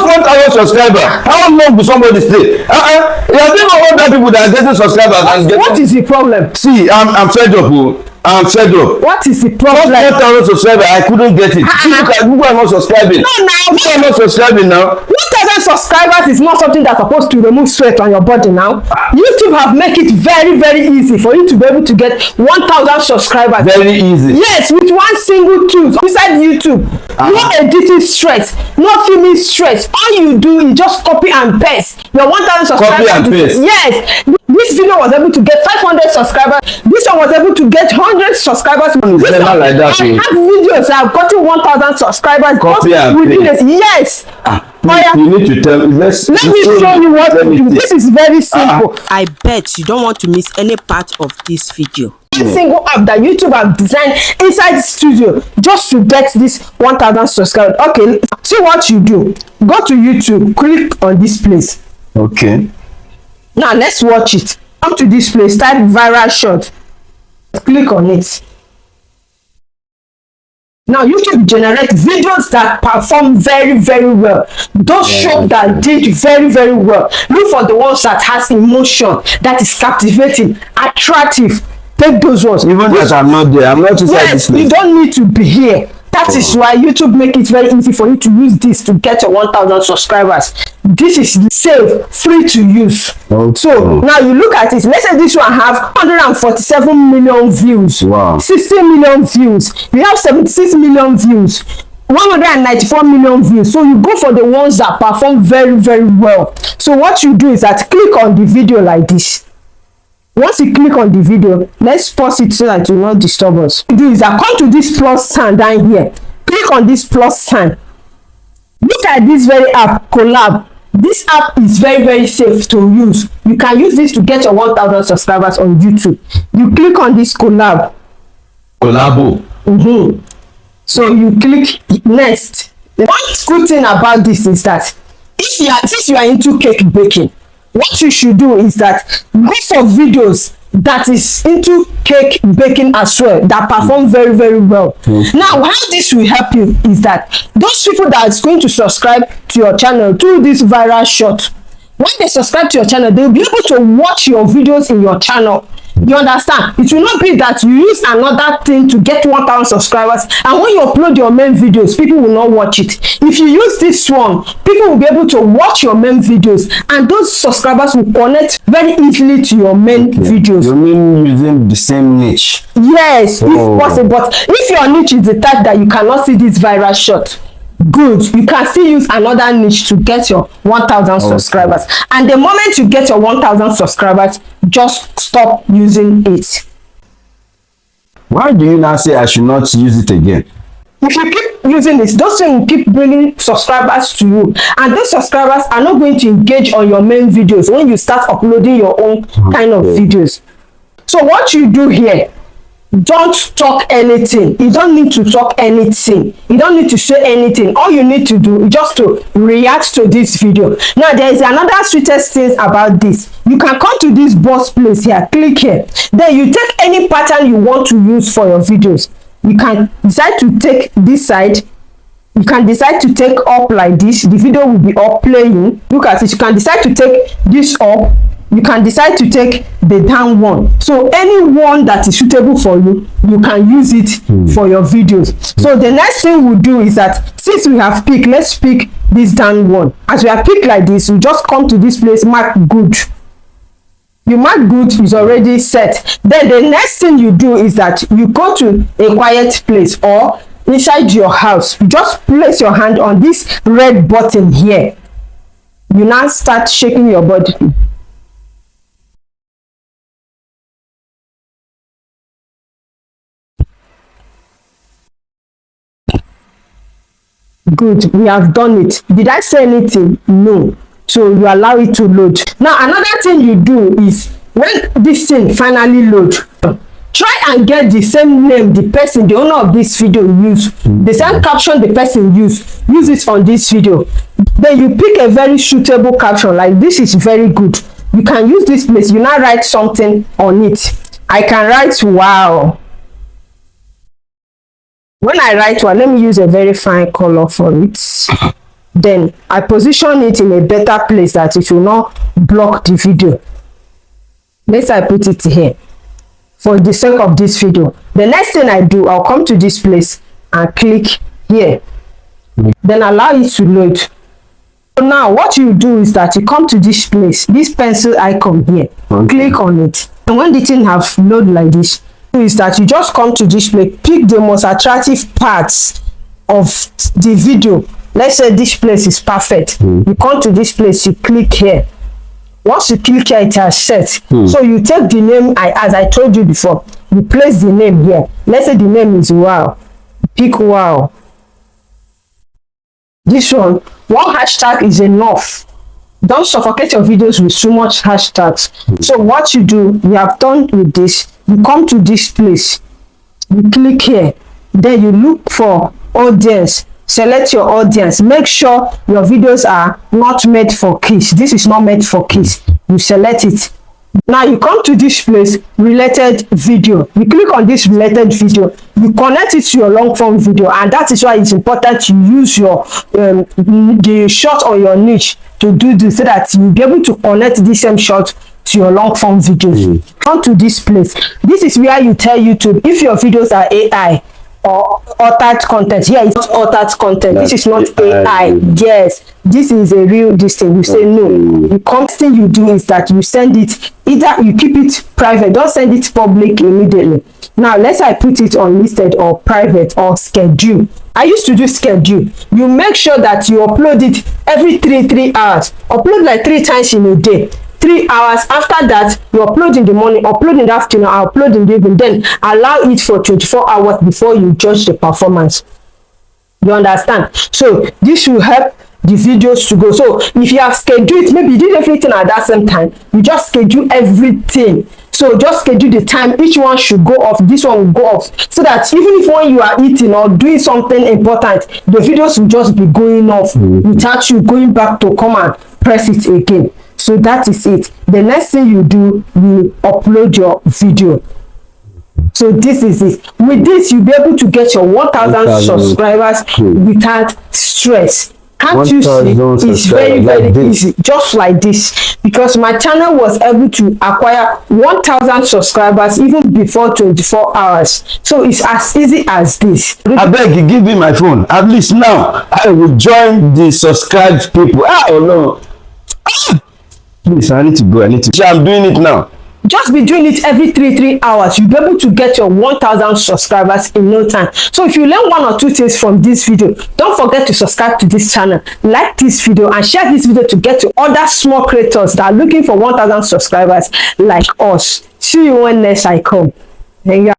just 1,000 subscribers. How long will somebody stay? You have been all other people that are getting subscribers and getting. What is the problem? See, I'm fed up. I'm fed up. What is the problem? Just 1,000 subscribers, I couldn't get it. People are not subscribing. No, now. People are not subscribing now. 1,000 subscribers is not something that's supposed to remove sweat on your body now. YouTube have make it very, very easy for you to be able to get 1,000 subscribers. Very easy. Yes, with one single tool inside YouTube. No editing stress, no filming stress. All you do is just copy and paste your 1,000 subscribers. Copy and paste. Yes. This video was able to get 500 subscribers. This one was able to get 100 subscribers. It's never like that. I have videos that have gotten 1,000 subscribers. Copy and paste. Yes. You need to tell me. Let me show you what to do. This is very simple. I bet you don't want to miss any part of this video. One single app that YouTube have designed inside the studio just to get this 1,000 subscribers. Okay, see what you do. Go to YouTube, click on this place. Okay. Now let's watch it. Come to this place, type viral shot. Click on it. Now YouTube generates videos that perform very, very well. Those shows that did very, very well. Look for the ones that has emotion, that is captivating, attractive. Take those ones. Even that I'm not there. I'm not inside this place. You don't need to be here. That is why YouTube make it very easy for you to use this to get your 1,000 subscribers. This is safe, free to use. Okay. So now you look at it. Let's say this one have 147 million views. Wow. 60 million views. We have 76 million views. 194 million views. So you go for the ones that perform very, very well. So what you do is that click on the video like this. Once you click on the video, let's pause it so that it will not disturb us. What you do is that come to this plus sign down here. Click on this plus sign. Look at this very app, Collab. This app is very, very safe to use. You can use this to get your 1,000 subscribers on YouTube. You click on this Collab. Collabo. So you click next. The one good thing about this is that since you are into cake baking, what you should do is that go for videos that is into cake baking as well, that perform very, very well. Now how this will help you is that those people that is going to subscribe to your channel through this viral shot, when they subscribe to your channel, they will be able to watch your videos in your channel. You understand? It will not be that you use another thing to get 1,000 subscribers, and when you upload your main videos, people will not watch it. If you use this one, people will be able to watch your main videos, and those subscribers will connect very easily to your main videos. You mean using the same niche? Yes, if possible. But if your niche is the type that you cannot see this viral shot, good, you can still use another niche to get your 1,000 subscribers. And the moment you get your 1,000 subscribers, just stop using it. Why do you now say I should not use it again? If you keep using this, those things will keep bringing subscribers to you, and those subscribers are not going to engage on your main videos when you start uploading your own kind of videos. So what you do here, don't talk anything. You don't need to talk anything. You don't need to say anything. All you need to do is just to react to this video. Now there is another sweetest thing about this. You can come to this box place here, click here, then you take any pattern you want to use for your videos. You can decide to take this side. You can decide to take up like this. The video will be up playing. Look at it. You can decide to take this up. You can decide to take the down one. So any one that is suitable for you, you can use it for your videos. So the next thing we'll do is that since we have picked, let's pick this down one. As we have picked like this, you just come to this place, mark good. You mark good is already set. Then the next thing you do is that you go to a quiet place or inside your house. You just place your hand on this red button here. You now start shaking your body. Good, we have done it. Did I say anything? No. So you allow it to load. Now another thing you do is when this thing finally load, try and get the same name the person, the owner of this video use, the same caption the person use it on this video. Then you pick a very suitable caption, like this is very good. You can use this place. You now write something on it. I can write wow. When I write one, let me use a very fine color for it. then I position it in a better place that it will not block the video. Let's I put it here for the sake of this video. The next thing I do, I'll come to this place and click here, then allow it to load. So now what you do is that you come to this place, this pencil icon here, click on it, and when the thing have load like this, is that you just come to this place, pick the most attractive parts of the video. Let's say this place is perfect. You come to this place, you click here. Once you click here, it has set. So you take the name, as I told you before, you place the name here. Let's say the name is Wow. Pick Wow. This one hashtag is enough. Don't suffocate your videos with too much hashtags. So what you do, you have done with this, you come to this place, you click here, then you look for audience, select your audience, make sure your videos are not made for kids. This is not made for kids. You select it. Now you come to this place, related video, you click on this related video, you connect it to your long form video, and that is why it's important to use your the short or your niche to do this, so that you'll be able to connect this same short to your long form videos. Come to this place. This is where you tell YouTube if your videos are AI or altered content. Yeah, it's not altered content. This is not AI. Yes, this is a real this thing. You say no. The first thing you do is that you send it, either you keep it private, don't send it public immediately. Now let's say I put it on listed or private or schedule. I used to do schedule. You make sure that you upload it every 3 hours. Upload like 3 times in a day. 3 hours. After that, you upload in the morning, upload in the afternoon, upload in the evening. Then allow it for 24 hours before you judge the performance. You understand? So this will help the videos to go. So if you have scheduled it, maybe you did everything at that same time, you just schedule everything. So just schedule the time each one should go off, this one will go off, so that even if when you are eating or doing something important, the videos will just be going off without you going back to come and press it again. So that is it. The next thing you do, you upload your video. So this is it. With this, you'll be able to get your 1,000 subscribers without stress. Can't you see? It's very easy, just like this, because my channel was able to acquire 1,000 subscribers even before 24 hours. So it's as easy as this. I beg you, give me my phone. At least now I will join the subscribed people. Oh no. Please, I need to go. I'm doing it now. Just be doing it every 3 hours. You'll be able to get your 1,000 subscribers in no time. So if you learn 1 or 2 things from this video, don't forget to subscribe to this channel, like this video, and share this video to get to other small creators that are looking for 1,000 subscribers like us. See you when next I come.